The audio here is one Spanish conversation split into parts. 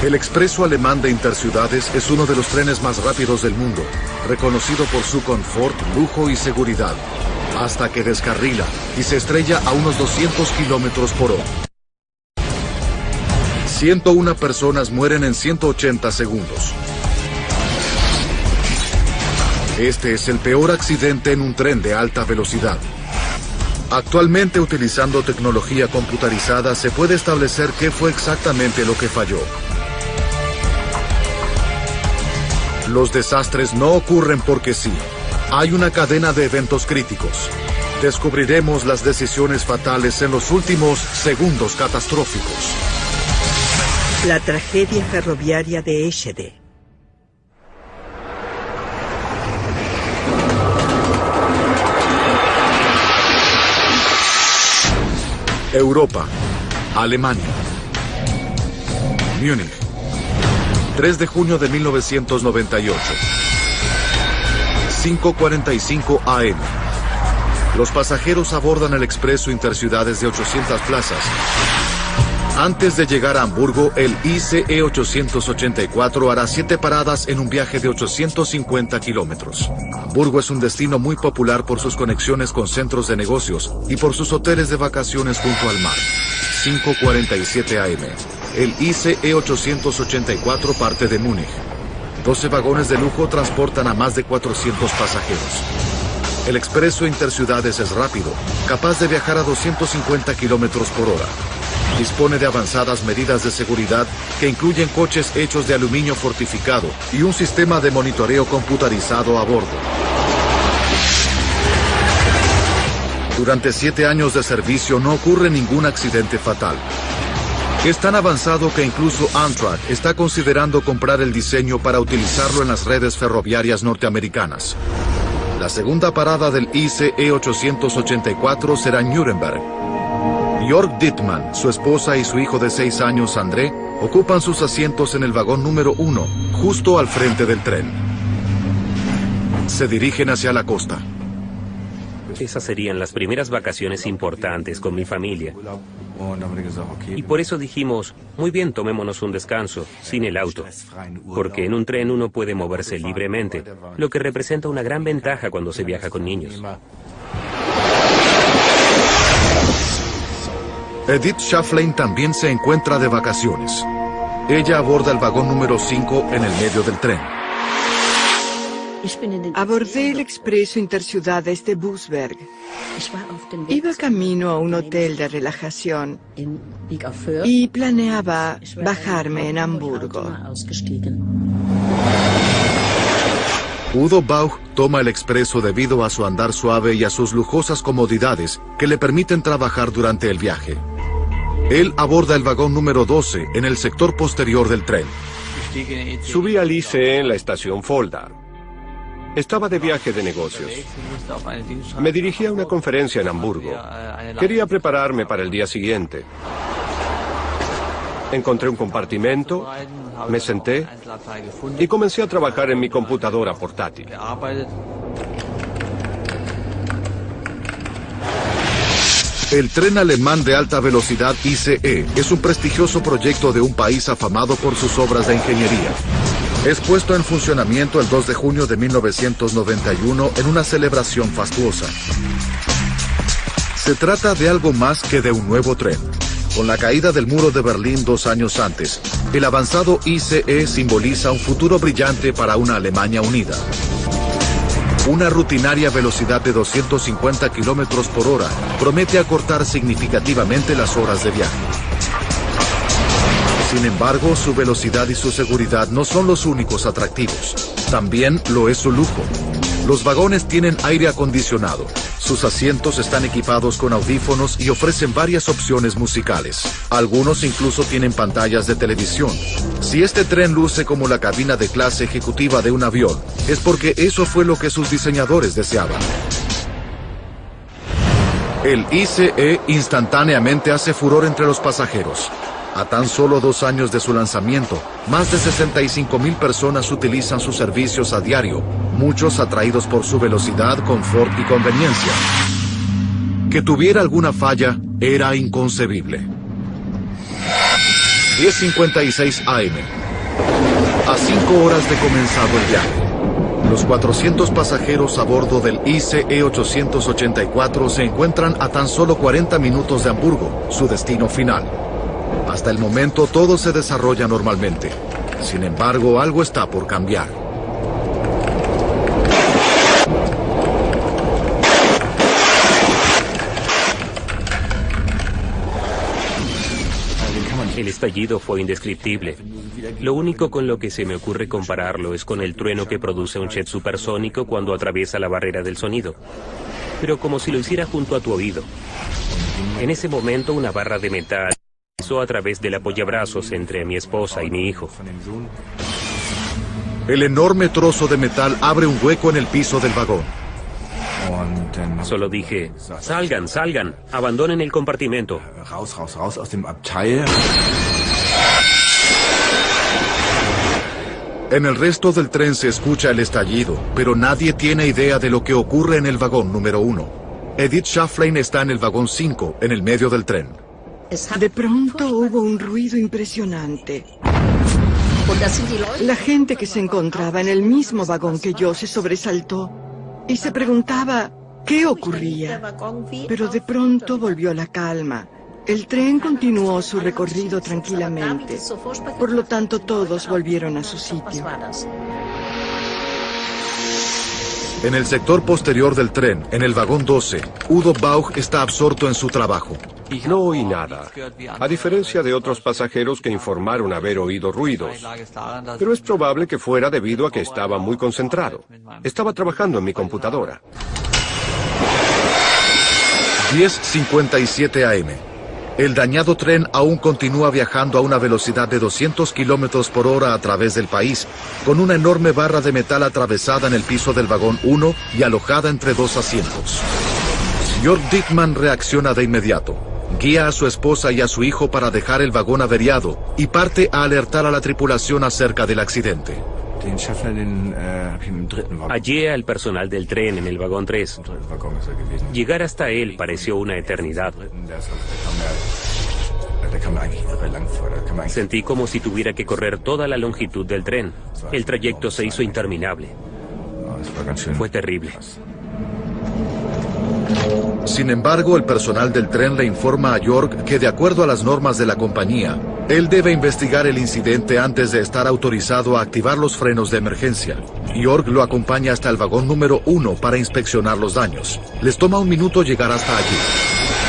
El expreso alemán de interciudades es uno de los trenes más rápidos del mundo, reconocido por su confort, lujo y seguridad, hasta que descarrila y se estrella a unos 200 kilómetros por hora. 101 personas mueren en 180 segundos. Este es el peor accidente en un tren de alta velocidad. Actualmente, utilizando tecnología computarizada, se puede establecer qué fue exactamente lo que falló. Los desastres no ocurren porque sí. Hay una cadena de eventos críticos. Descubriremos las decisiones fatales en los últimos segundos catastróficos. La tragedia ferroviaria de Eschede. Europa, Alemania, Múnich, 3 de junio de 1998, 5:45 AM. Los pasajeros abordan el expreso interciudades de 800 plazas. Antes de llegar a Hamburgo, el ICE 884 hará 7 paradas en un viaje de 850 kilómetros. Hamburgo es un destino muy popular por sus conexiones con centros de negocios y por sus hoteles de vacaciones junto al mar. 5:47 AM. El ICE 884 parte de Múnich. 12 vagones de lujo transportan a más de 400 pasajeros. El expreso interciudades es rápido, capaz de viajar a 250 kilómetros por hora. Dispone de avanzadas medidas de seguridad que incluyen coches hechos de aluminio fortificado y un sistema de monitoreo computarizado a bordo. Durante 7 años de servicio no ocurre ningún accidente fatal. Es tan avanzado que incluso Amtrak está considerando comprar el diseño para utilizarlo en las redes ferroviarias norteamericanas. La segunda parada del ICE 884 será en Nuremberg. Jörg Dittmann, su esposa y su hijo de 6 años, André, ocupan sus asientos en el vagón número 1, justo al frente del tren. Se dirigen hacia la costa. Esas serían las primeras vacaciones importantes con mi familia. Y por eso dijimos, muy bien, tomémonos un descanso, sin el auto. Porque en un tren uno puede moverse libremente, lo que representa una gran ventaja cuando se viaja con niños. Edith Schafflein también se encuentra de vacaciones. Ella aborda el vagón número 5 en el medio del tren. Abordé el expreso interciudades de Busberg. Iba camino a un hotel de relajación y planeaba bajarme en Hamburgo. Udo Bauch toma el expreso debido a su andar suave y a sus lujosas comodidades que le permiten trabajar durante el viaje. Él aborda el vagón número 12 en el sector posterior del tren. Subí al ICE en la estación Fulda. Estaba de viaje de negocios. Me dirigí a una conferencia en Hamburgo. Quería prepararme para el día siguiente. Encontré un compartimento, me senté y comencé a trabajar en mi computadora portátil. El tren alemán de alta velocidad ICE es un prestigioso proyecto de un país afamado por sus obras de ingeniería. Es puesto en funcionamiento el 2 de junio de 1991 en una celebración fastuosa. Se trata de algo más que de un nuevo tren. Con la caída del muro de Berlín 2 años antes, el avanzado ICE simboliza un futuro brillante para una Alemania unida. Una rutinaria velocidad de 250 kilómetros por hora promete acortar significativamente las horas de viaje. Sin embargo, su velocidad y su seguridad no son los únicos atractivos. También lo es su lujo. Los vagones tienen aire acondicionado. Sus asientos están equipados con audífonos y ofrecen varias opciones musicales. Algunos incluso tienen pantallas de televisión. Si este tren luce como la cabina de clase ejecutiva de un avión, es porque eso fue lo que sus diseñadores deseaban. El ICE instantáneamente hace furor entre los pasajeros. A tan solo 2 años de su lanzamiento, más de 65,000 personas utilizan sus servicios a diario, muchos atraídos por su velocidad, confort y conveniencia. Que tuviera alguna falla era inconcebible. 10:56 AM. A 5 horas de comenzado el viaje, los 400 pasajeros a bordo del ICE 884 se encuentran a tan solo 40 minutos de Hamburgo, su destino final. Hasta el momento todo se desarrolla normalmente. Sin embargo, algo está por cambiar. El estallido fue indescriptible. Lo único con lo que se me ocurre compararlo es con el trueno que produce un jet supersónico cuando atraviesa la barrera del sonido. Pero como si lo hiciera junto a tu oído. En ese momento una barra de metal pasó a través del apoyabrazos entre mi esposa y mi hijo. El enorme trozo de metal abre un hueco en el piso del vagón. Solo dije, salgan, salgan, abandonen el compartimento. Raus, raus, raus aus dem Abteil. En el resto del tren se escucha el estallido, pero nadie tiene idea de lo que ocurre en el vagón número 1. Edith Schafflein está en el vagón 5, en el medio del tren. De pronto hubo un ruido impresionante. La gente que se encontraba en el mismo vagón que yo se sobresaltó y se preguntaba qué ocurría. Pero de pronto volvió la calma. El tren continuó su recorrido tranquilamente. Por lo tanto, todos volvieron a su sitio. En el sector posterior del tren, en el vagón 12, Udo Bauch está absorto en su trabajo. No oí nada, a diferencia de otros pasajeros que informaron haber oído ruidos. Pero es probable que fuera debido a que estaba muy concentrado. Estaba trabajando en mi computadora. 10:57 AM. El dañado tren aún continúa viajando a una velocidad de 200 kilómetros por hora a través del país, con una enorme barra de metal atravesada en el piso del vagón 1 y alojada entre dos asientos. Jörg Dittmann reacciona de inmediato. Guía a su esposa y a su hijo para dejar el vagón averiado y parte a alertar a la tripulación acerca del accidente. Hallé al personal del tren en el vagón 3. Llegar hasta él pareció una eternidad. Sentí como si tuviera que correr toda la longitud del tren. El trayecto se hizo interminable. Fue terrible. Sin embargo, el personal del tren le informa a Jörg que, de acuerdo a las normas de la compañía, él debe investigar el incidente antes de estar autorizado a activar los frenos de emergencia. Jörg lo acompaña hasta el vagón número 1 para inspeccionar los daños. Les toma un minuto llegar hasta allí.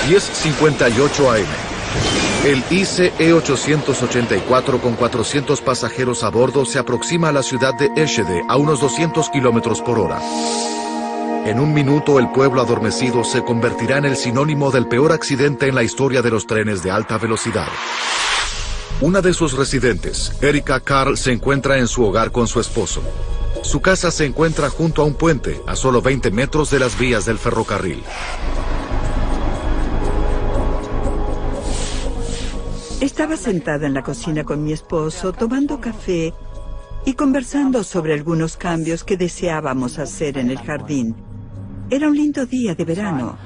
10:58 AM. El ICE 884 con 400 pasajeros a bordo se aproxima a la ciudad de Eschede a unos 200 kilómetros por hora. En un minuto, el pueblo adormecido se convertirá en el sinónimo del peor accidente en la historia de los trenes de alta velocidad. Una de sus residentes, Erika Karl, se encuentra en su hogar con su esposo. Su casa se encuentra junto a un puente, a solo 20 metros de las vías del ferrocarril. Estaba sentada en la cocina con mi esposo, tomando café y conversando sobre algunos cambios que deseábamos hacer en el jardín. Era un lindo día de verano.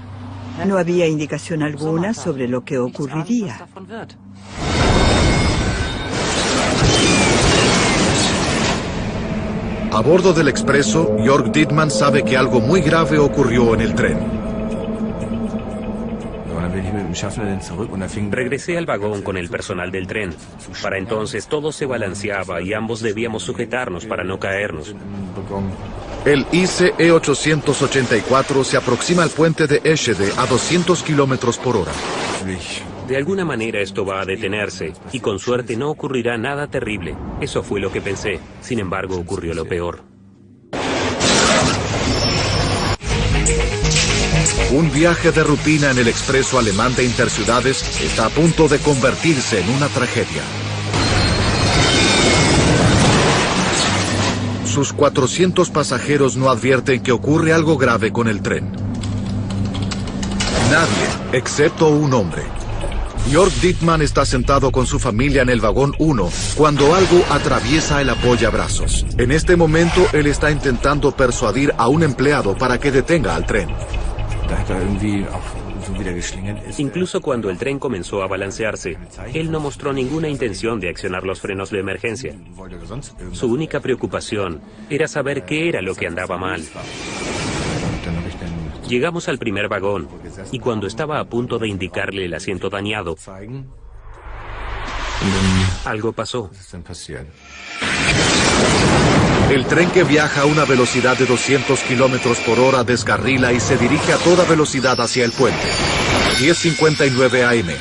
No había indicación alguna sobre lo que ocurriría. A bordo del expreso, Jörg Dittmann sabe que algo muy grave ocurrió en el tren. Regresé al vagón con el personal del tren. Para entonces todo se balanceaba y ambos debíamos sujetarnos para no caernos. El ICE 884 se aproxima al puente de Eschede a 200 kilómetros por hora. De alguna manera esto va a detenerse, y con suerte no ocurrirá nada terrible. Eso fue lo que pensé. Sin embargo, ocurrió lo peor. Un viaje de rutina en el expreso alemán de interciudades está a punto de convertirse en una tragedia. Sus 400 pasajeros no advierten que ocurre algo grave con el tren. Nadie, excepto un hombre. Jörg Dittmann está sentado con su familia en el vagón 1 cuando algo atraviesa el apoyabrazos. En este momento, él está intentando persuadir a un empleado para que detenga al tren. wieder geschlingert ist. Incluso cuando el tren comenzó a balancearse, él no mostró ninguna intención de accionar los frenos de emergencia. Su única preocupación era saber qué era lo que andaba mal. Llegamos al primer vagón, y cuando estaba a punto de indicarle el asiento dañado, algo pasó. El tren que viaja a una velocidad de 200 kilómetros por hora descarrila y se dirige a toda velocidad hacia el puente. 10:59 AM.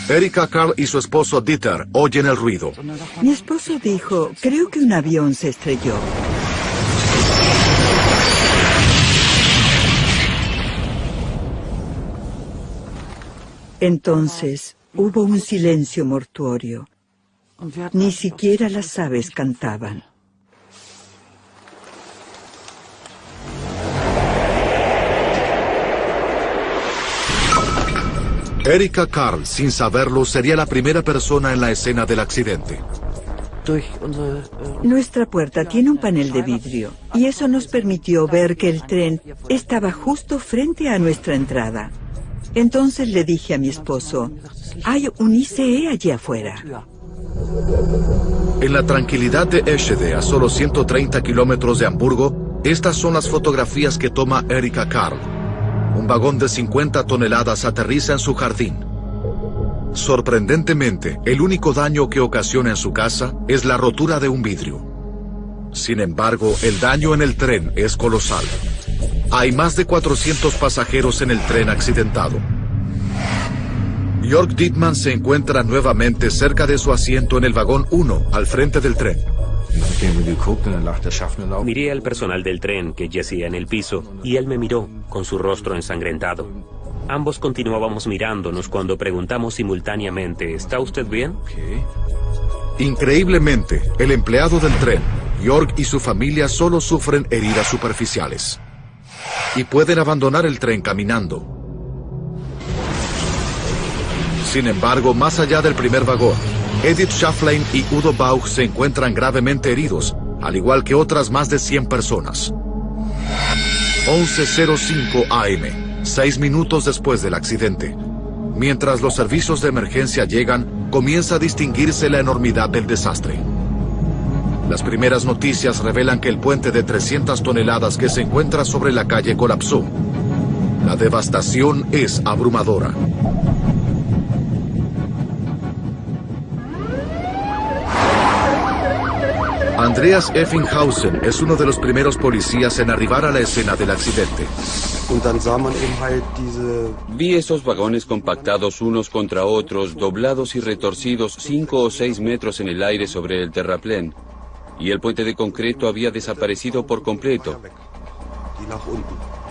Erika Carl y su esposo Dieter oyen el ruido. Mi esposo dijo, creo que un avión se estrelló. Entonces hubo un silencio mortuorio. Ni siquiera las aves cantaban. Erika Carl, sin saberlo, sería la primera persona en la escena del accidente. Nuestra puerta tiene un panel de vidrio y eso nos permitió ver que el tren estaba justo frente a nuestra entrada. Entonces le dije a mi esposo, hay un ICE allí afuera. En la tranquilidad de Eschede, a solo 130 kilómetros de Hamburgo, estas son las fotografías que toma Erika Carl. Un vagón de 50 toneladas aterriza en su jardín. Sorprendentemente, el único daño que ocasiona en su casa es la rotura de un vidrio. Sin embargo, el daño en el tren es colosal. Hay más de 400 pasajeros en el tren accidentado. Jörg Dittmann se encuentra nuevamente cerca de su asiento en el vagón 1, al frente del tren. Miré al personal del tren que yacía en el piso y él me miró con su rostro ensangrentado. Ambos continuábamos mirándonos cuando preguntamos simultáneamente, ¿está usted bien? Increíblemente, el empleado del tren, Jörg y su familia solo sufren heridas superficiales. Y pueden abandonar el tren caminando. Sin embargo, más allá del primer vagón, Edith Schafflein y Udo Bauch se encuentran gravemente heridos, al igual que otras más de 100 personas. 11:05 AM, 6 minutos después del accidente. Mientras los servicios de emergencia llegan, comienza a distinguirse la enormidad del desastre. Las primeras noticias revelan que el puente de 300 toneladas que se encuentra sobre la calle colapsó. La devastación es abrumadora. Andreas Effinghausen es uno de los primeros policías en arribar a la escena del accidente. Vi esos vagones compactados unos contra otros, doblados y retorcidos 5 o 6 metros en el aire sobre el terraplén. Y el puente de concreto había desaparecido por completo.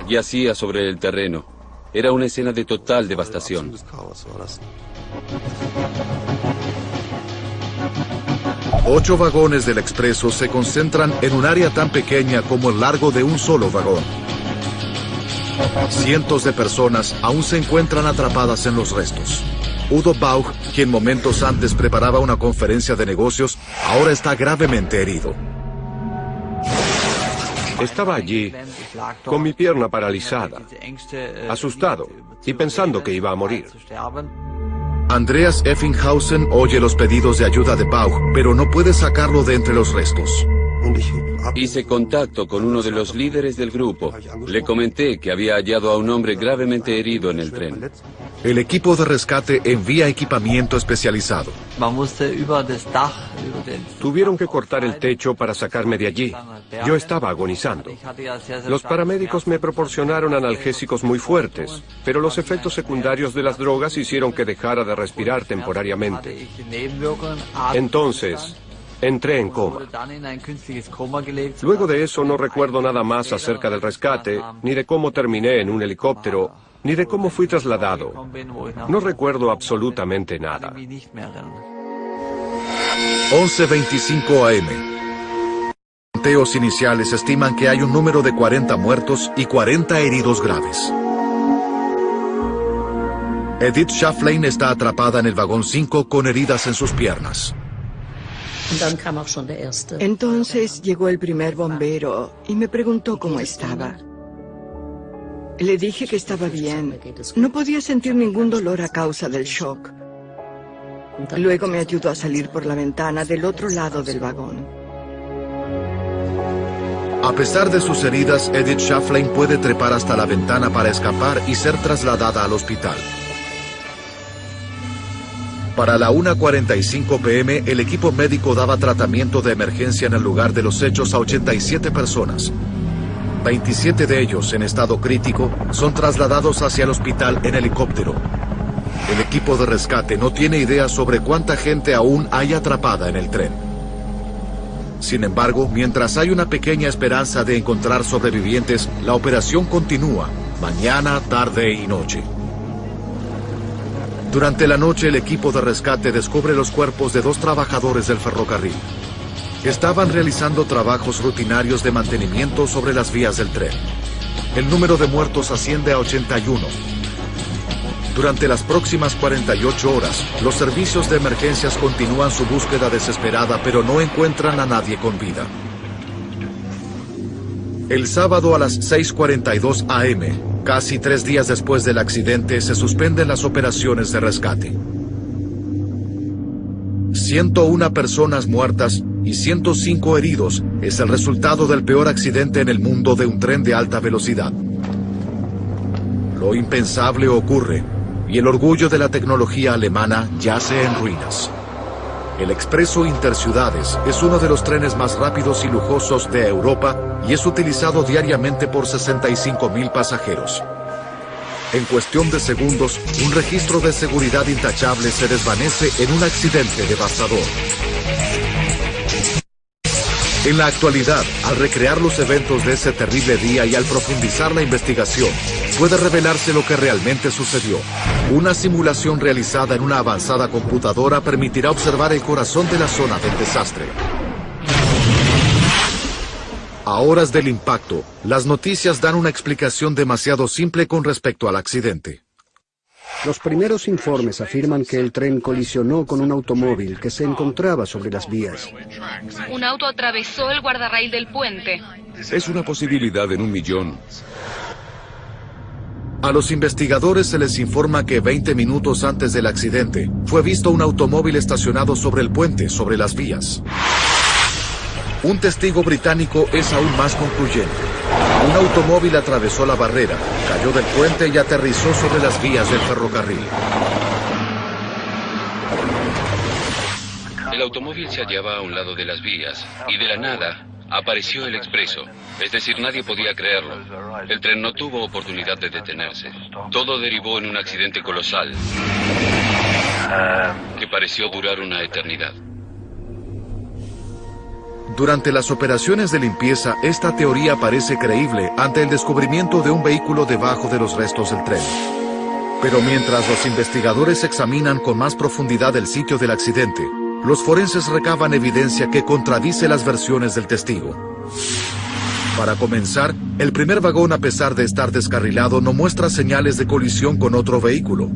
Yacía sobre el terreno. Era una escena de total devastación. Ocho vagones del expreso se concentran en un área tan pequeña como el largo de un solo vagón. Cientos de personas aún se encuentran atrapadas en los restos. Udo Bauch, quien momentos antes preparaba una conferencia de negocios, ahora está gravemente herido. Estaba allí, con mi pierna paralizada, asustado y pensando que iba a morir. Andreas Effinghausen oye los pedidos de ayuda de Bauch, pero no puede sacarlo de entre los restos. Hice contacto con uno de los líderes del grupo. Le comenté que había hallado a un hombre gravemente herido en el tren. El equipo de rescate envía equipamiento especializado. Tuvieron que cortar el techo para sacarme de allí. Yo estaba agonizando. Los paramédicos me proporcionaron analgésicos muy fuertes, pero los efectos secundarios de las drogas hicieron que dejara de respirar temporariamente. Entonces, entré en coma. Luego de eso no recuerdo nada más acerca del rescate, ni de cómo terminé en un helicóptero, ni de cómo fui trasladado. No recuerdo absolutamente nada. 11:25 AM. Conteos iniciales estiman que hay un número de 40 muertos y 40 heridos graves. Edith Schafflein está atrapada en el vagón 5 con heridas en sus piernas. Entonces llegó el primer bombero y me preguntó cómo estaba. Le dije que estaba bien. No podía sentir ningún dolor a causa del shock. Luego me ayudó a salir por la ventana del otro lado del vagón. A pesar de sus heridas, Edith Schafflein puede trepar hasta la ventana para escapar y ser trasladada al hospital. Para la 1:45 p.m., el equipo médico daba tratamiento de emergencia en el lugar de los hechos a 87 personas. 27 de ellos, en estado crítico, son trasladados hacia el hospital en helicóptero. El equipo de rescate no tiene idea sobre cuánta gente aún hay atrapada en el tren. Sin embargo, mientras hay una pequeña esperanza de encontrar sobrevivientes, la operación continúa, mañana, tarde y noche. Durante la noche, el equipo de rescate descubre los cuerpos de 2 trabajadores del ferrocarril. Estaban realizando trabajos rutinarios de mantenimiento sobre las vías del tren. El número de muertos asciende a 81. Durante las próximas 48 horas, los servicios de emergencias continúan su búsqueda desesperada, pero no encuentran a nadie con vida. El sábado a las 6:42 a.m., casi 3 días después del accidente, se suspenden las operaciones de rescate. 101 personas muertas y 105 heridos es el resultado del peor accidente en el mundo de un tren de alta velocidad. Lo impensable ocurre, y el orgullo de la tecnología alemana yace en ruinas. El Expreso Interciudades es uno de los trenes más rápidos y lujosos de Europa y es utilizado diariamente por 65.000 pasajeros. En cuestión de segundos, un registro de seguridad intachable se desvanece en un accidente devastador. En la actualidad, al recrear los eventos de ese terrible día y al profundizar la investigación, puede revelarse lo que realmente sucedió. Una simulación realizada en una avanzada computadora permitirá observar el corazón de la zona del desastre. A horas del impacto, las noticias dan una explicación demasiado simple con respecto al accidente. Los primeros informes afirman que el tren colisionó con un automóvil que se encontraba sobre las vías. Un auto atravesó el guardarraíl del puente. Es una posibilidad en 1.000.000. A los investigadores se les informa que 20 minutos antes del accidente, fue visto un automóvil estacionado sobre el puente, sobre las vías. Un testigo británico es aún más concluyente. Un automóvil atravesó la barrera, cayó del puente y aterrizó sobre las vías del ferrocarril. El automóvil se hallaba a un lado de las vías y de la nada apareció el expreso. Es decir, nadie podía creerlo. El tren no tuvo oportunidad de detenerse. Todo derivó en un accidente colosal que pareció durar una eternidad. Durante las operaciones de limpieza, esta teoría parece creíble ante el descubrimiento de un vehículo debajo de los restos del tren. Pero mientras los investigadores examinan con más profundidad el sitio del accidente, los forenses recaban evidencia que contradice las versiones del testigo. Para comenzar, el primer vagón, a pesar de estar descarrilado, no muestra señales de colisión con otro vehículo.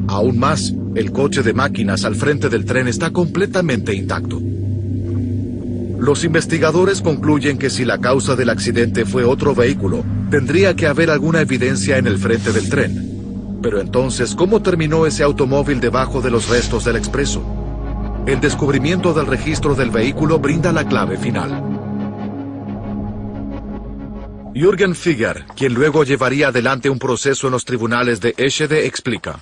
Aún más, el coche de máquinas al frente del tren está completamente intacto. Los investigadores concluyen que si la causa del accidente fue otro vehículo, tendría que haber alguna evidencia en el frente del tren. Pero entonces, ¿cómo terminó ese automóvil debajo de los restos del expreso? El descubrimiento del registro del vehículo brinda la clave final. Jürgen Figer, quien luego llevaría adelante un proceso en los tribunales de Eschede, explica.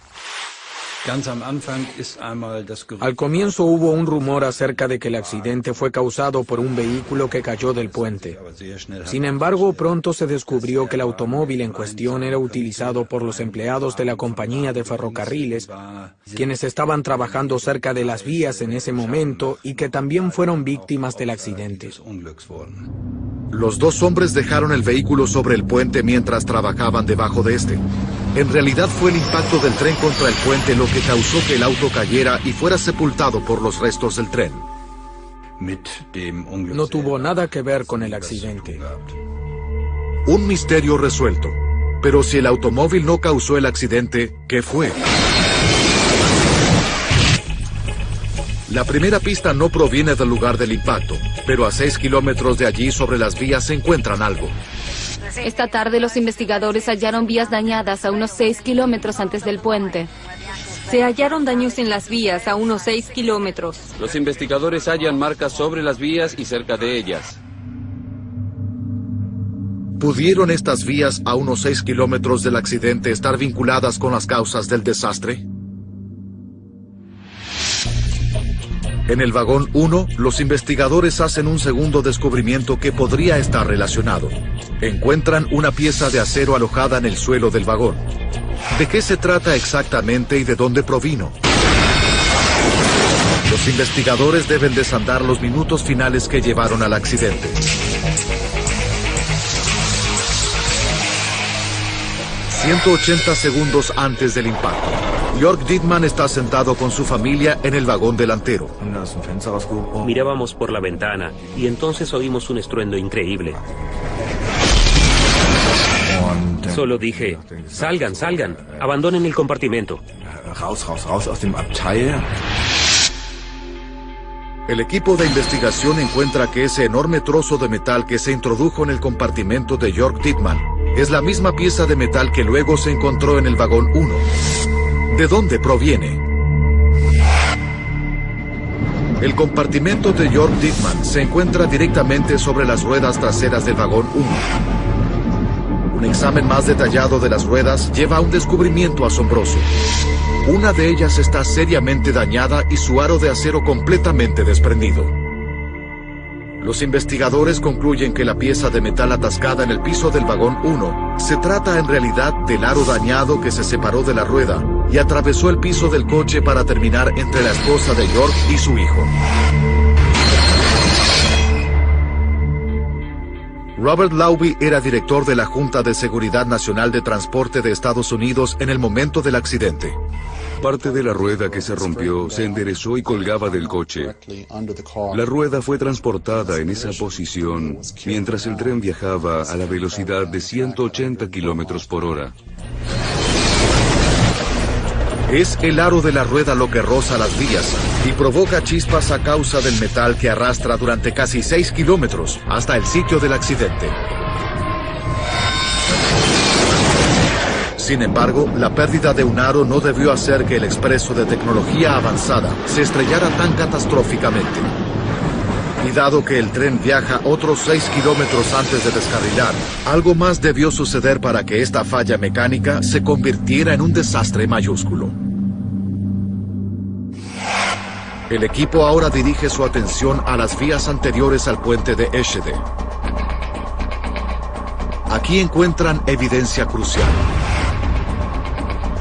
Al comienzo hubo un rumor acerca de que el accidente fue causado por un vehículo que cayó del puente. Sin embargo, pronto se descubrió que el automóvil en cuestión era utilizado por los empleados de la compañía de ferrocarriles, quienes estaban trabajando cerca de las vías en ese momento y que también fueron víctimas del accidente. Los 2 hombres dejaron el vehículo sobre el puente mientras trabajaban debajo de este. En realidad fue el impacto del tren contra el puente lo que causó que el auto cayera y fuera sepultado por los restos del tren. No tuvo nada que ver con el accidente. Un misterio resuelto. Pero si el automóvil no causó el accidente, ¿qué fue? La primera pista no proviene del lugar del impacto, pero a 6 kilómetros de allí sobre las vías se encuentran algo. Esta tarde los investigadores hallaron vías dañadas a unos 6 kilómetros antes del puente. Se hallaron daños en las vías a unos 6 kilómetros. Los investigadores hallan marcas sobre las vías y cerca de ellas. ¿Pudieron estas vías a unos 6 kilómetros del accidente estar vinculadas con las causas del desastre? En el vagón 1, los investigadores hacen un segundo descubrimiento que podría estar relacionado. Encuentran una pieza de acero alojada en el suelo del vagón. ¿De qué se trata exactamente y de dónde provino? Los investigadores deben desandar los minutos finales que llevaron al accidente. 180 segundos antes del impacto. Jörg Dittmann está sentado con su familia en el vagón delantero. Mirábamos por la ventana y entonces oímos un estruendo increíble. Solo dije, salgan, salgan, abandonen el compartimento. El equipo de investigación encuentra que ese enorme trozo de metal que se introdujo en el compartimento de Jörg Dittmann es la misma pieza de metal que luego se encontró en el vagón 1. ¿De dónde proviene? El compartimento de Jörg Dittmann se encuentra directamente sobre las ruedas traseras del vagón 1. Un examen más detallado de las ruedas lleva a un descubrimiento asombroso. Una de ellas está seriamente dañada y su aro de acero completamente desprendido. Los investigadores concluyen que la pieza de metal atascada en el piso del vagón 1 se trata en realidad del aro dañado que se separó de la rueda y atravesó el piso del coche para terminar entre la esposa de Jörg y su hijo. Robert Lauby era director de la Junta de Seguridad Nacional de Transporte de Estados Unidos en el momento del accidente. Parte de la rueda que se rompió se enderezó y colgaba del coche. La rueda fue transportada en esa posición mientras el tren viajaba a la velocidad de 180 kilómetros por hora. Es el aro de la rueda lo que roza las vías y provoca chispas a causa del metal que arrastra durante casi 6 kilómetros hasta el sitio del accidente. Sin embargo, la pérdida de un aro no debió hacer que el expreso de tecnología avanzada se estrellara tan catastróficamente. Y dado que el tren viaja otros 6 kilómetros antes de descarrilar, algo más debió suceder para que esta falla mecánica se convirtiera en un desastre mayúsculo. El equipo ahora dirige su atención a las vías anteriores al puente de Eschede. Aquí encuentran evidencia crucial.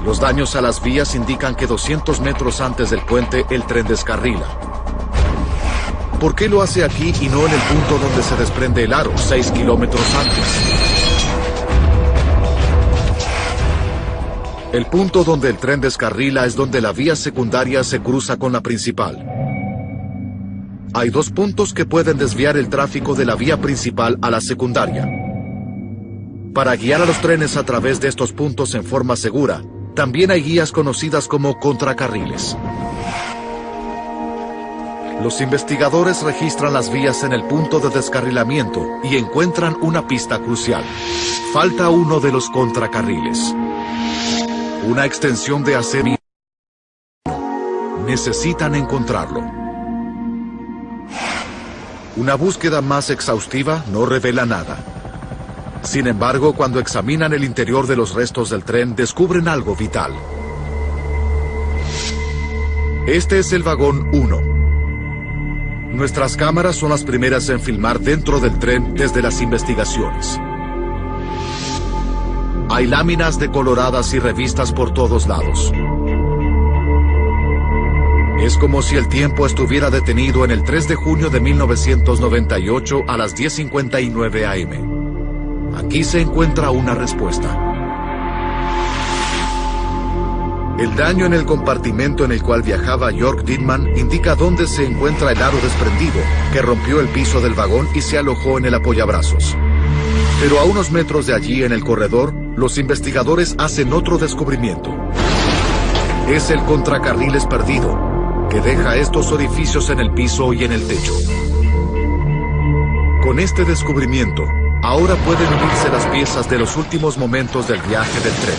Los daños a las vías indican que 200 metros antes del puente el tren descarrila. ¿Por qué lo hace aquí y no en el punto donde se desprende el aro, 6 kilómetros antes? El punto donde el tren descarrila es donde la vía secundaria se cruza con la principal. Hay 2 puntos que pueden desviar el tráfico de la vía principal a la secundaria. Para guiar a los trenes a través de estos puntos en forma segura, también hay guías conocidas como contracarriles. Los investigadores registran las vías en el punto de descarrilamiento y encuentran una pista crucial. Falta uno de los contracarriles. Una extensión de acero. Necesitan encontrarlo. Una búsqueda más exhaustiva no revela nada. Sin embargo, cuando examinan el interior de los restos del tren, descubren algo vital. Este es el vagón 1. Nuestras cámaras son las primeras en filmar dentro del tren desde las investigaciones. Hay láminas decoloradas y revistas por todos lados. Es como si el tiempo estuviera detenido en el 3 de junio de 1998 a las 10:59 am. Aquí se encuentra una respuesta. El daño en el compartimento en el cual viajaba Jörg Dittmann indica dónde se encuentra el aro desprendido, que rompió el piso del vagón y se alojó en el apoyabrazos. Pero a unos metros de allí, en el corredor, los investigadores hacen otro descubrimiento. Es el contracarriles perdido, que deja estos orificios en el piso y en el techo. Con este descubrimiento, Ahora pueden unirse las piezas de los últimos momentos del viaje del tren.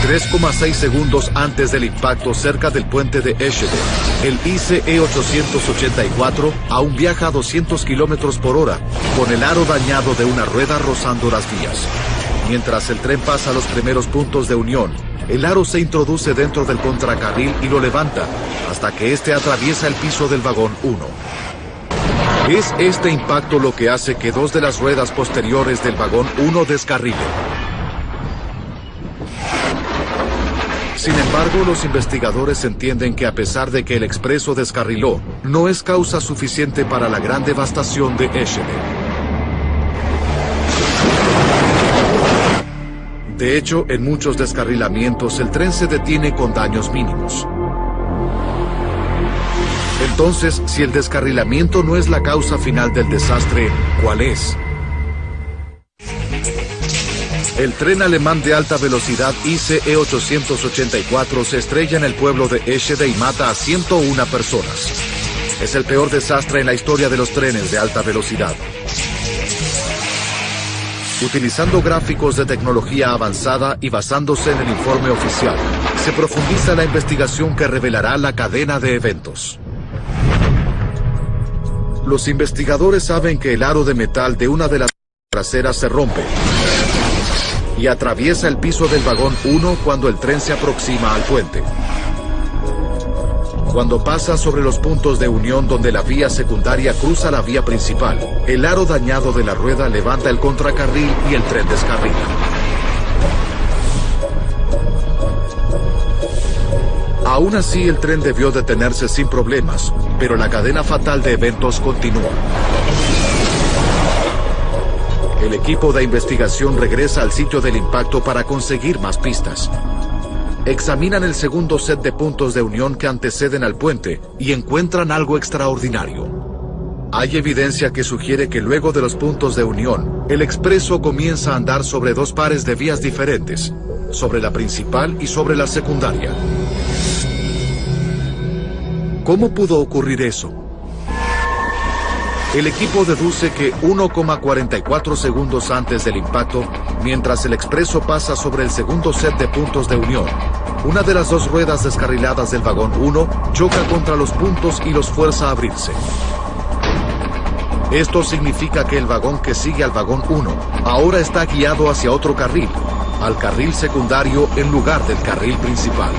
3,6 segundos antes del impacto cerca del puente de Eschede, el ICE 884 aún viaja a 200 kilómetros por hora, con el aro dañado de una rueda rozando las vías. Mientras el tren pasa los primeros puntos de unión, el aro se introduce dentro del contracarril y lo levanta, hasta que este atraviesa el piso del vagón 1. Es este impacto lo que hace que dos de las ruedas posteriores del vagón 1 descarrilen. Sin embargo, los investigadores entienden que a pesar de que el expreso descarriló, no es causa suficiente para la gran devastación de Eschede. De hecho, en muchos descarrilamientos el tren se detiene con daños mínimos. Entonces, si el descarrilamiento no es la causa final del desastre, ¿cuál es? El tren alemán de alta velocidad ICE 884 se estrella en el pueblo de Eschede y mata a 101 personas. Es el peor desastre en la historia de los trenes de alta velocidad. Utilizando gráficos de tecnología avanzada y basándose en el informe oficial, se profundiza la investigación que revelará la cadena de eventos. Los investigadores saben que el aro de metal de una de las traseras se rompe y atraviesa el piso del vagón 1 cuando el tren se aproxima al puente. Cuando pasa sobre los puntos de unión donde la vía secundaria cruza la vía principal, el aro dañado de la rueda levanta el contracarril y el tren descarrila. Aún así, el tren debió detenerse sin problemas, pero la cadena fatal de eventos continúa. El equipo de investigación regresa al sitio del impacto para conseguir más pistas. Examinan el segundo set de puntos de unión que anteceden al puente y encuentran algo extraordinario. Hay evidencia que sugiere que luego de los puntos de unión, el expreso comienza a andar sobre dos pares de vías diferentes, sobre la principal y sobre la secundaria. ¿Cómo pudo ocurrir eso? El equipo deduce que 1,44 segundos antes del impacto, mientras el expreso pasa sobre el segundo set de puntos de unión, una de las dos ruedas descarriladas del vagón 1 choca contra los puntos y los fuerza a abrirse. Esto significa que el vagón que sigue al vagón 1 ahora está guiado hacia otro carril, al carril secundario en lugar del carril principal.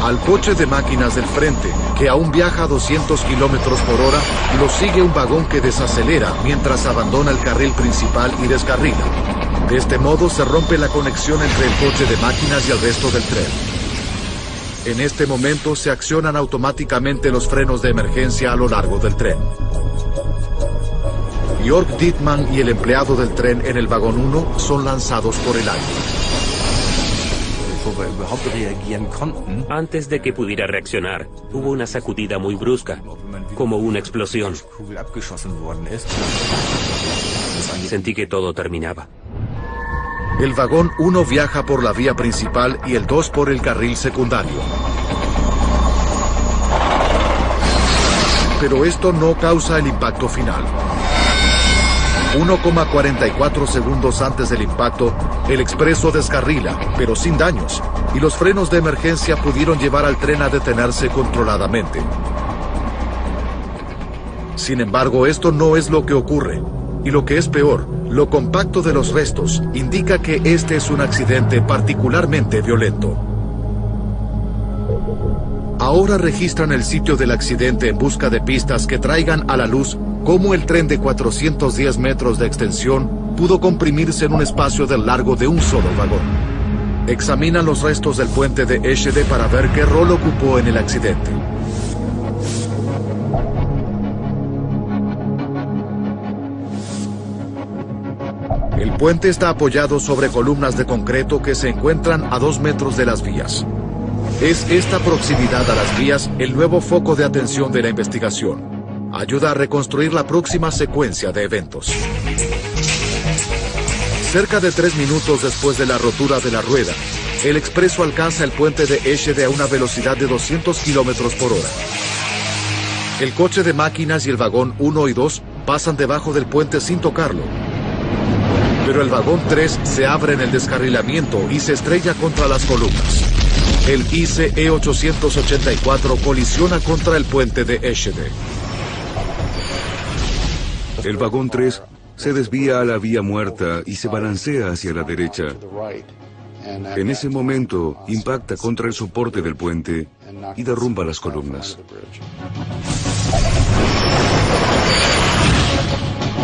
Al coche de máquinas del frente, que aún viaja a 200 kilómetros por hora, lo sigue un vagón que desacelera mientras abandona el carril principal y descarrila. De este modo se rompe la conexión entre el coche de máquinas y el resto del tren. En este momento se accionan automáticamente los frenos de emergencia a lo largo del tren. Jörg Dittmann y el empleado del tren en el vagón 1 son lanzados por el aire. Antes de que pudiera reaccionar, hubo una sacudida muy brusca, como una explosión. Sentí que todo terminaba. El vagón 1 viaja por la vía principal y el 2 por el carril secundario. Pero esto no causa el impacto final. 1,44 segundos antes del impacto, el expreso descarrila, pero sin daños, y los frenos de emergencia pudieron llevar al tren a detenerse controladamente. Sin embargo, esto no es lo que ocurre, y lo que es peor, lo compacto de los restos indica que este es un accidente particularmente violento. Ahora registran el sitio del accidente en busca de pistas que traigan a la luz cómo el tren de 410 metros de extensión pudo comprimirse en un espacio del largo de un solo vagón. Examinan los restos del puente de Eschede para ver qué rol ocupó en el accidente. El puente está apoyado sobre columnas de concreto que se encuentran a 2 metros de las vías. Es esta proximidad a las vías el nuevo foco de atención de la investigación. Ayuda a reconstruir la próxima secuencia de eventos. Cerca de 3 minutos después de la rotura de la rueda, el expreso alcanza el puente de Eschede a una velocidad de 200 kilómetros por hora. El coche de máquinas y el vagón 1 y 2 pasan debajo del puente sin tocarlo. Pero el vagón 3 se abre en el descarrilamiento y se estrella contra las columnas. El ICE 884 colisiona contra el puente de Eschede. El vagón 3 se desvía a la vía muerta y se balancea hacia la derecha. En ese momento, impacta contra el soporte del puente y derrumba las columnas.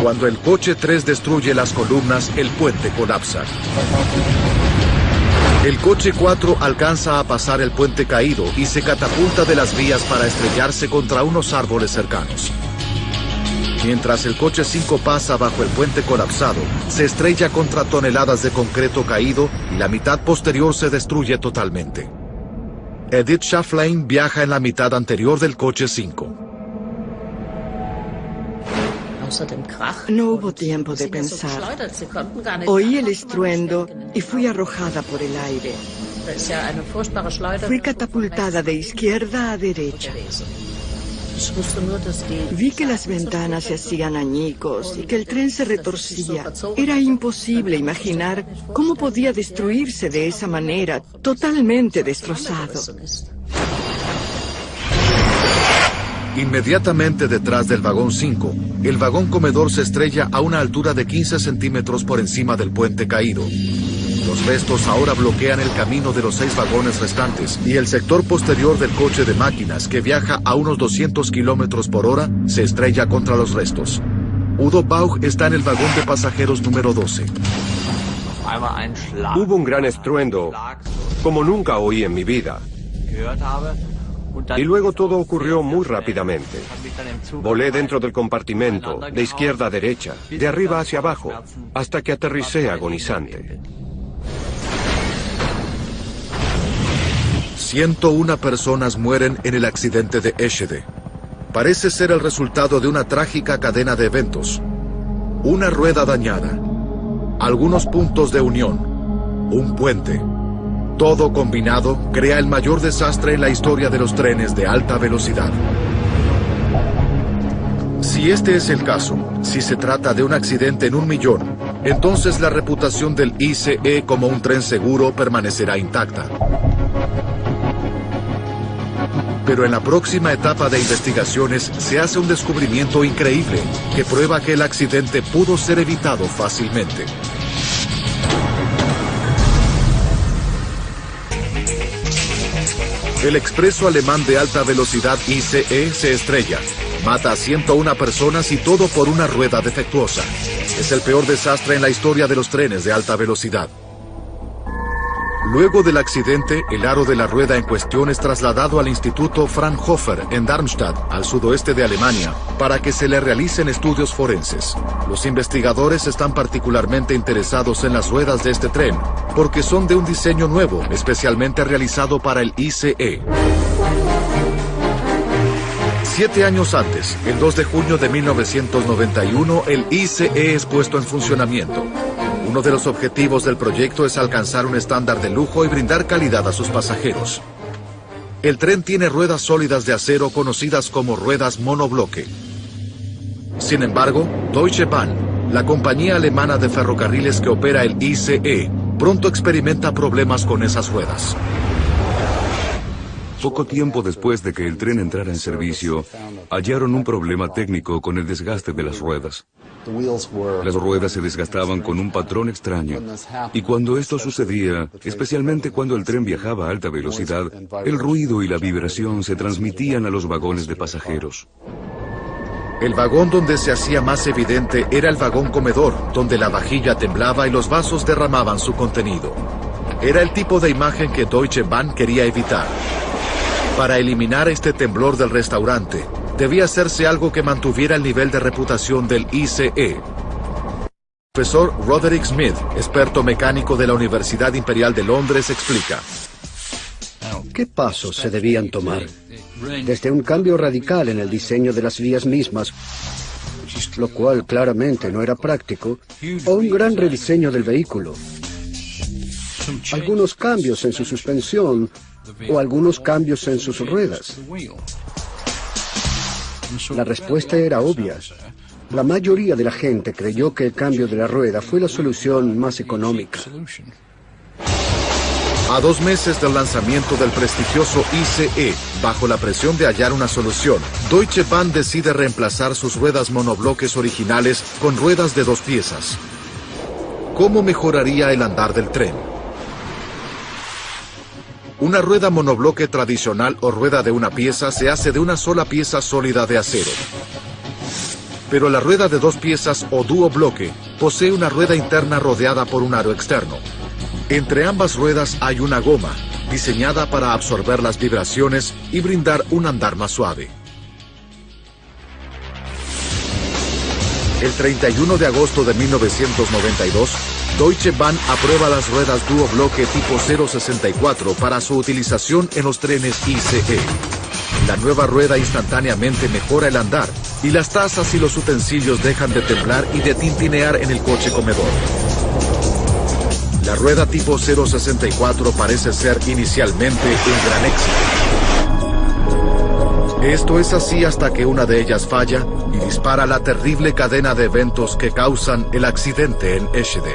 Cuando el coche 3 destruye las columnas, el puente colapsa. El coche 4 alcanza a pasar el puente caído y se catapulta de las vías para estrellarse contra unos árboles cercanos. Mientras el coche 5 pasa bajo el puente colapsado, se estrella contra toneladas de concreto caído y la mitad posterior se destruye totalmente. Edith Schafflein viaja en la mitad anterior del coche 5. No hubo tiempo de pensar. Oí el estruendo y fui arrojada por el aire. Fui catapultada de izquierda a derecha. Vi que las ventanas se hacían añicos y que el tren se retorcía. Era imposible imaginar cómo podía destruirse de esa manera, totalmente destrozado. Inmediatamente detrás del vagón 5, el vagón comedor se estrella a una altura de 15 centímetros por encima del puente caído. Los restos ahora bloquean el camino de los 6 vagones restantes y el sector posterior del coche de máquinas, que viaja a unos 200 kilómetros por hora, se estrella contra los restos. Udo Bauch está en el vagón de pasajeros número 12. Hubo un gran estruendo, como nunca oí en mi vida. Y luego todo ocurrió muy rápidamente. Volé dentro del compartimento, de izquierda a derecha, de arriba hacia abajo, hasta que aterricé agonizante. 101 personas mueren en el accidente de Eschede. Parece ser el resultado de una trágica cadena de eventos. Una rueda dañada, algunos puntos de unión, un puente. Todo combinado crea el mayor desastre en la historia de los trenes de alta velocidad. Si este es el caso, si se trata de un accidente en 1 millón, entonces la reputación del ICE como un tren seguro permanecerá intacta. Pero en la próxima etapa de investigaciones se hace un descubrimiento increíble que prueba que el accidente pudo ser evitado fácilmente. El expreso alemán de alta velocidad ICE se estrella, mata a 101 personas y todo por una rueda defectuosa. Es el peor desastre en la historia de los trenes de alta velocidad. Luego del accidente, el aro de la rueda en cuestión es trasladado al Instituto Fraunhofer en Darmstadt, al sudoeste de Alemania, para que se le realicen estudios forenses. Los investigadores están particularmente interesados en las ruedas de este tren, porque son de un diseño nuevo, especialmente realizado para el ICE. 7 años antes, el 2 de junio de 1991, el ICE es puesto en funcionamiento. Uno de los objetivos del proyecto es alcanzar un estándar de lujo y brindar calidad a sus pasajeros. El tren tiene ruedas sólidas de acero conocidas como ruedas monobloque. Sin embargo, Deutsche Bahn, la compañía alemana de ferrocarriles que opera el ICE, pronto experimenta problemas con esas ruedas. Poco tiempo después de que el tren entrara en servicio, hallaron un problema técnico con el desgaste de las ruedas. Las ruedas se desgastaban con un patrón extraño, y cuando esto sucedía, especialmente cuando el tren viajaba a alta velocidad, el ruido y la vibración se transmitían a los vagones de pasajeros. El vagón donde se hacía más evidente era el vagón comedor, donde la vajilla temblaba y los vasos derramaban su contenido. Era el tipo de imagen que Deutsche Bahn quería evitar. Para eliminar este temblor del restaurante, debía hacerse algo que mantuviera el nivel de reputación del ICE. El profesor Roderick Smith, experto mecánico de la Universidad Imperial de Londres, explica. ¿Qué pasos se debían tomar? Desde un cambio radical en el diseño de las vías mismas, lo cual claramente no era práctico, o un gran rediseño del vehículo. Algunos cambios en su suspensión, o algunos cambios en sus ruedas. La respuesta era obvia. La mayoría de la gente creyó que el cambio de la rueda fue la solución más económica. A 2 meses del lanzamiento del prestigioso ICE, bajo la presión de hallar una solución, Deutsche Bahn decide reemplazar sus ruedas monobloques originales con ruedas de 2 piezas. ¿Cómo mejoraría el andar del tren? Una rueda monobloque tradicional o rueda de una pieza se hace de una sola pieza sólida de acero. Pero la rueda de 2 piezas o duobloque posee una rueda interna rodeada por un aro externo. Entre ambas ruedas hay una goma, diseñada para absorber las vibraciones y brindar un andar más suave. El 31 de agosto de 1992, Deutsche Bahn aprueba las ruedas duobloque tipo 064 para su utilización en los trenes ICE. La nueva rueda instantáneamente mejora el andar y las tazas y los utensilios dejan de temblar y de tintinear en el coche comedor. La rueda tipo 064 parece ser inicialmente un gran éxito. Esto es así hasta que una de ellas falla y dispara la terrible cadena de eventos que causan el accidente en Eschede.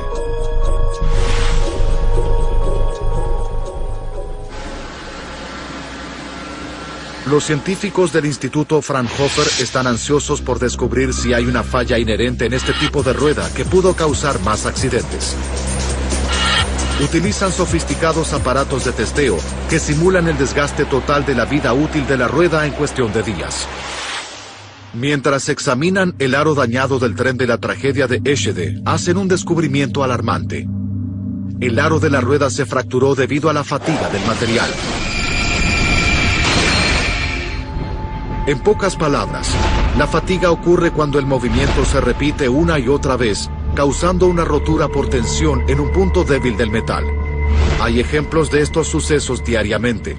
Los científicos del Instituto Fraunhofer están ansiosos por descubrir si hay una falla inherente en este tipo de rueda que pudo causar más accidentes. Utilizan sofisticados aparatos de testeo que simulan el desgaste total de la vida útil de la rueda en cuestión de días. Mientras examinan el aro dañado del tren de la tragedia de Eschede, hacen un descubrimiento alarmante. El aro de la rueda se fracturó debido a la fatiga del material. En pocas palabras, la fatiga ocurre cuando el movimiento se repite una y otra vez, causando una rotura por tensión en un punto débil del metal. Hay ejemplos de estos sucesos diariamente.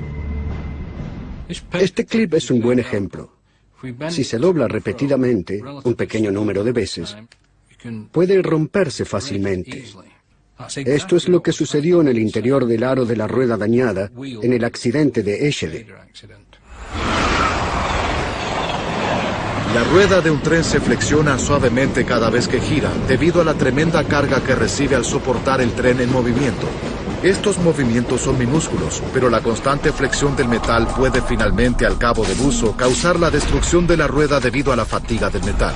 Este clip es un buen ejemplo. Si se dobla repetidamente, un pequeño número de veces, puede romperse fácilmente. Esto es lo que sucedió en el interior del aro de la rueda dañada en el accidente de Eschede. La rueda de un tren se flexiona suavemente cada vez que gira, debido a la tremenda carga que recibe al soportar el tren en movimiento. Estos movimientos son minúsculos, pero la constante flexión del metal puede finalmente, al cabo del uso, causar la destrucción de la rueda debido a la fatiga del metal.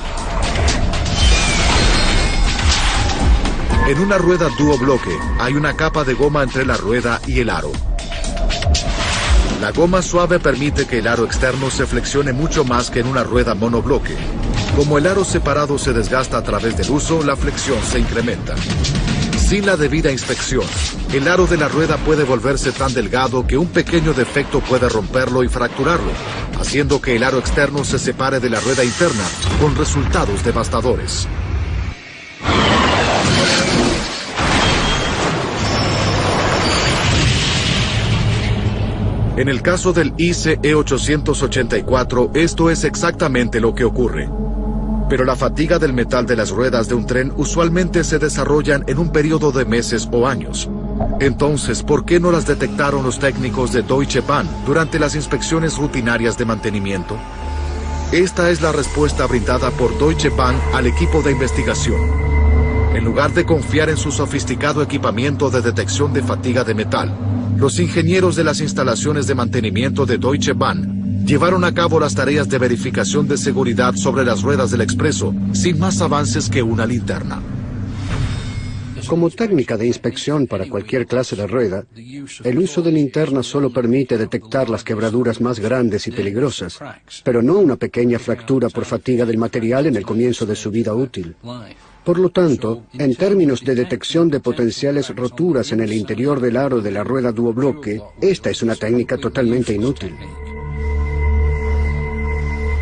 En una rueda duobloque, hay una capa de goma entre la rueda y el aro. La goma suave permite que el aro externo se flexione mucho más que en una rueda monobloque. Como el aro separado se desgasta a través del uso, la flexión se incrementa. Sin la debida inspección, el aro de la rueda puede volverse tan delgado que un pequeño defecto puede romperlo y fracturarlo, haciendo que el aro externo se separe de la rueda interna, con resultados devastadores. En el caso del ICE 884, esto es exactamente lo que ocurre. Pero la fatiga del metal de las ruedas de un tren usualmente se desarrollan en un periodo de meses o años. Entonces, ¿por qué no las detectaron los técnicos de Deutsche Bahn durante las inspecciones rutinarias de mantenimiento? Esta es la respuesta brindada por Deutsche Bahn al equipo de investigación. En lugar de confiar en su sofisticado equipamiento de detección de fatiga de metal, los ingenieros de las instalaciones de mantenimiento de Deutsche Bahn llevaron a cabo las tareas de verificación de seguridad sobre las ruedas del expreso, sin más avances que una linterna. Como técnica de inspección para cualquier clase de rueda, el uso de linternas solo permite detectar las quebraduras más grandes y peligrosas, pero no una pequeña fractura por fatiga del material en el comienzo de su vida útil. Por lo tanto, en términos de detección de potenciales roturas en el interior del aro de la rueda duobloque, esta es una técnica totalmente inútil.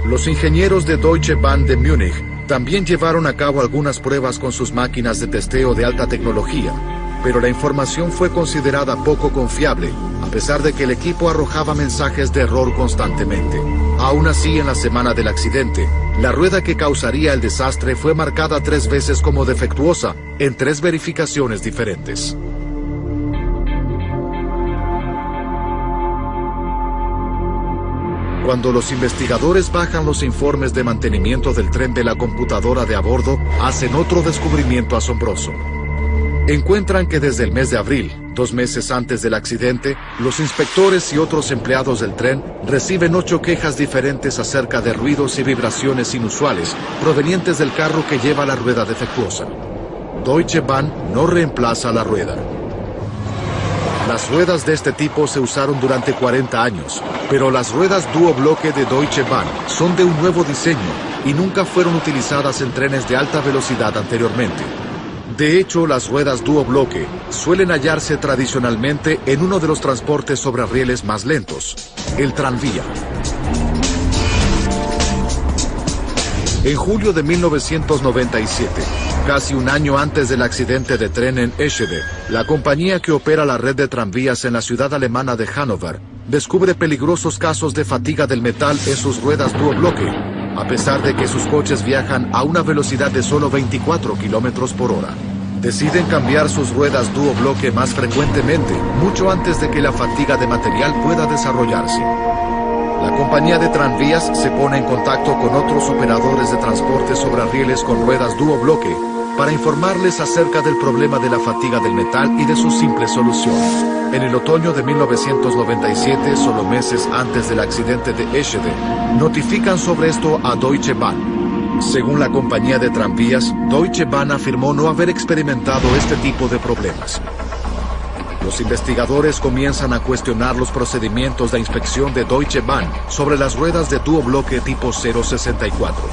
Los ingenieros de Deutsche Bahn de Múnich también llevaron a cabo algunas pruebas con sus máquinas de testeo de alta tecnología, pero la información fue considerada poco confiable, a pesar de que el equipo arrojaba mensajes de error constantemente. Aún así, en la semana del accidente, la rueda que causaría el desastre fue marcada 3 veces como defectuosa, en 3 verificaciones diferentes. Cuando los investigadores bajan los informes de mantenimiento del tren de la computadora de a bordo, hacen otro descubrimiento asombroso. Encuentran que desde el mes de abril, 2 meses antes del accidente, los inspectores y otros empleados del tren reciben 8 quejas diferentes acerca de ruidos y vibraciones inusuales provenientes del carro que lleva la rueda defectuosa. Deutsche Bahn no reemplaza la rueda. Las ruedas de este tipo se usaron durante 40 años, pero las ruedas duobloque de Deutsche Bahn son de un nuevo diseño y nunca fueron utilizadas en trenes de alta velocidad anteriormente. De hecho, las ruedas duobloque suelen hallarse tradicionalmente en uno de los transportes sobre rieles más lentos, el tranvía. En julio de 1997, casi un año antes del accidente de tren en Eschede, la compañía que opera la red de tranvías en la ciudad alemana de Hannover descubre peligrosos casos de fatiga del metal en sus ruedas duobloque, a pesar de que sus coches viajan a una velocidad de solo 24 kilómetros por hora. Deciden cambiar sus ruedas duobloque más frecuentemente, mucho antes de que la fatiga de material pueda desarrollarse. La compañía de tranvías se pone en contacto con otros operadores de transporte sobre rieles con ruedas duobloque para informarles acerca del problema de la fatiga del metal y de su simple solución. En el otoño de 1997, solo meses antes del accidente de Eschede, notifican sobre esto a Deutsche Bahn. Según la compañía de tranvías, Deutsche Bahn afirmó no haber experimentado este tipo de problemas. Los investigadores comienzan a cuestionar los procedimientos de inspección de Deutsche Bahn sobre las ruedas de duobloque tipo 064.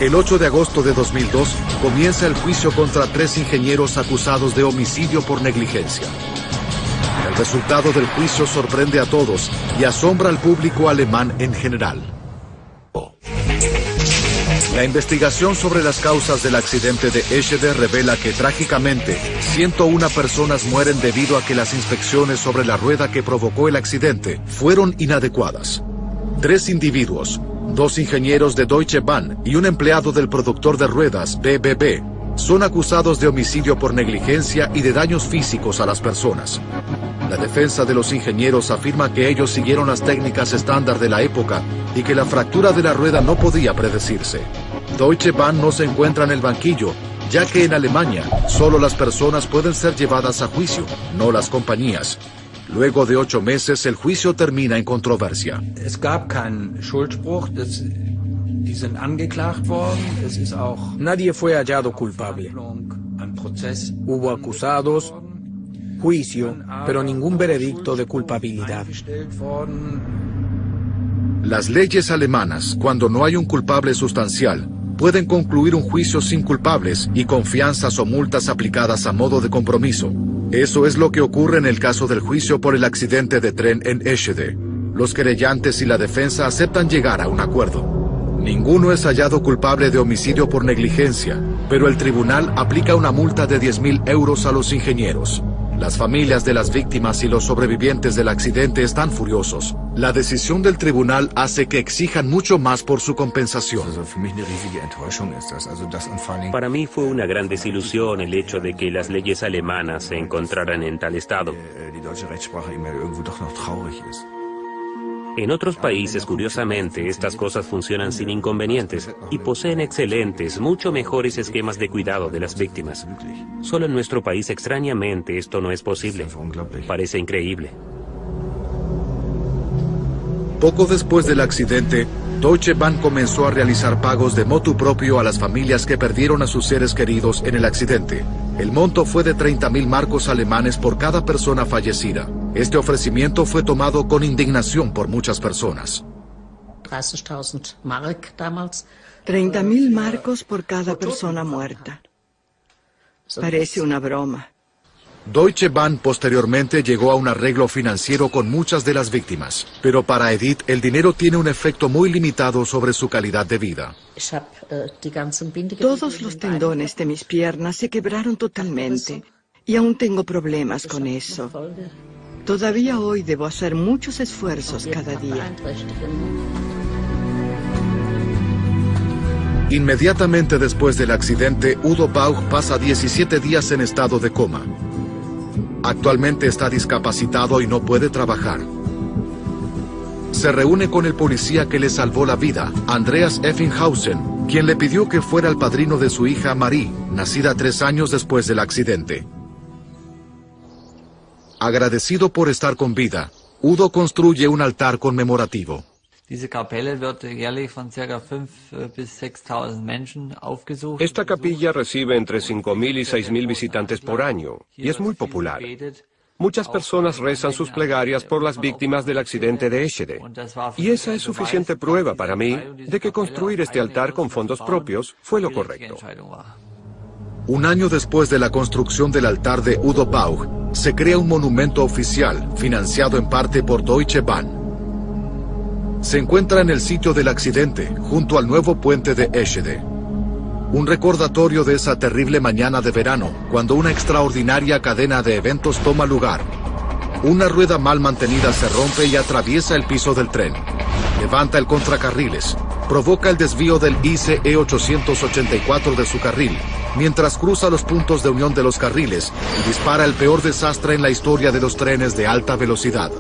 El 8 de agosto de 2002 comienza el juicio contra 3 ingenieros acusados de homicidio por negligencia. El resultado del juicio sorprende a todos y asombra al público alemán en general. La investigación sobre las causas del accidente de Eschede revela que trágicamente 101 personas mueren debido a que las inspecciones sobre la rueda que provocó el accidente fueron inadecuadas. 3 individuos, 2 ingenieros de Deutsche Bahn y un empleado del productor de ruedas BBB, son acusados de homicidio por negligencia y de daños físicos a las personas. La defensa de los ingenieros afirma que ellos siguieron las técnicas estándar de la época y que la fractura de la rueda no podía predecirse. Deutsche Bahn no se encuentra en el banquillo, ya que en Alemania solo las personas pueden ser llevadas a juicio, no las compañías. Luego de 8 meses, el juicio termina en controversia. Es gab keinen Schuldspruch, die sind angeklagt worden. Es ist auch Nadie fue hallado culpable. Hubo acusados, juicio, pero ningún veredicto de culpabilidad. Las leyes alemanas, cuando no hay un culpable sustancial, pueden concluir un juicio sin culpables y con fianzas o multas aplicadas a modo de compromiso. Eso es lo que ocurre en el caso del juicio por el accidente de tren en Eschede. Los querellantes y la defensa aceptan llegar a un acuerdo. Ninguno es hallado culpable de homicidio por negligencia, pero el tribunal aplica una multa de 10.000 euros a los ingenieros. Las familias de las víctimas y los sobrevivientes del accidente están furiosos. La decisión del tribunal hace que exijan mucho más por su compensación. Para mí fue una gran desilusión el hecho de que las leyes alemanas se encontraran en tal estado. En otros países, curiosamente, estas cosas funcionan sin inconvenientes y poseen excelentes, mucho mejores esquemas de cuidado de las víctimas. Solo en nuestro país, extrañamente, esto no es posible. Parece increíble. Poco después del accidente, Deutsche Bahn comenzó a realizar pagos de motu propio a las familias que perdieron a sus seres queridos en el accidente. El monto fue de 30.000 marcos alemanes por cada persona fallecida. Este ofrecimiento fue tomado con indignación por muchas personas. 30.000 marcos por cada persona muerta. Parece una broma. Deutsche Bahn posteriormente llegó a un arreglo financiero con muchas de las víctimas, pero para Edith el dinero tiene un efecto muy limitado sobre su calidad de vida. Todos los tendones de mis piernas se quebraron totalmente y aún tengo problemas con eso. Todavía hoy debo hacer muchos esfuerzos cada día. Inmediatamente después del accidente, Udo Bauch pasa 17 días en estado de coma. Actualmente está discapacitado y no puede trabajar. se reúne con el policía que le salvó la vida, Andreas Effinghausen, quien le pidió que fuera el padrino de su hija Marie, nacida 3 años después del accidente. Agradecido por estar con vida, Udo construye un altar conmemorativo. Esta capilla recibe entre 5.000 y 6.000 visitantes por año, y es muy popular. Muchas personas rezan sus plegarias por las víctimas del accidente de Eschede. Y esa es suficiente prueba para mí de que construir este altar con fondos propios fue lo correcto. Un año después de la construcción del altar de Udo Baug, se crea un monumento oficial, financiado en parte por Deutsche Bahn. Se encuentra en el sitio del accidente, junto al nuevo puente de Eschede. Un recordatorio de esa terrible mañana de verano, cuando una extraordinaria cadena de eventos toma lugar. Una rueda mal mantenida se rompe y atraviesa el piso del tren. Levanta el contracarriles, provoca el desvío del ICE 884 de su carril, mientras cruza los puntos de unión de los carriles y dispara el peor desastre en la historia de los trenes de alta velocidad.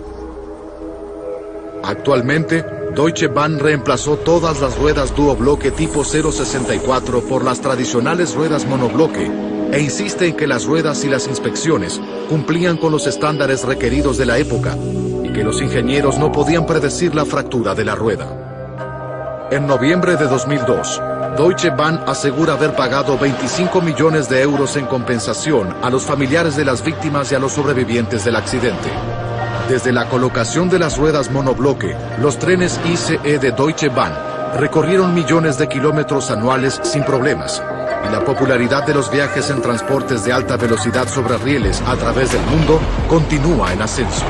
Actualmente, Deutsche Bahn reemplazó todas las ruedas duobloque tipo 064 por las tradicionales ruedas monobloque e insiste en que las ruedas y las inspecciones cumplían con los estándares requeridos de la época y que los ingenieros no podían predecir la fractura de la rueda. En noviembre de 2002, Deutsche Bahn asegura haber pagado 25 millones de euros en compensación a los familiares de las víctimas y a los sobrevivientes del accidente. Desde la colocación de las ruedas monobloque, los trenes ICE de Deutsche Bahn recorrieron millones de kilómetros anuales sin problemas, y la popularidad de los viajes en transportes de alta velocidad sobre rieles a través del mundo continúa en ascenso.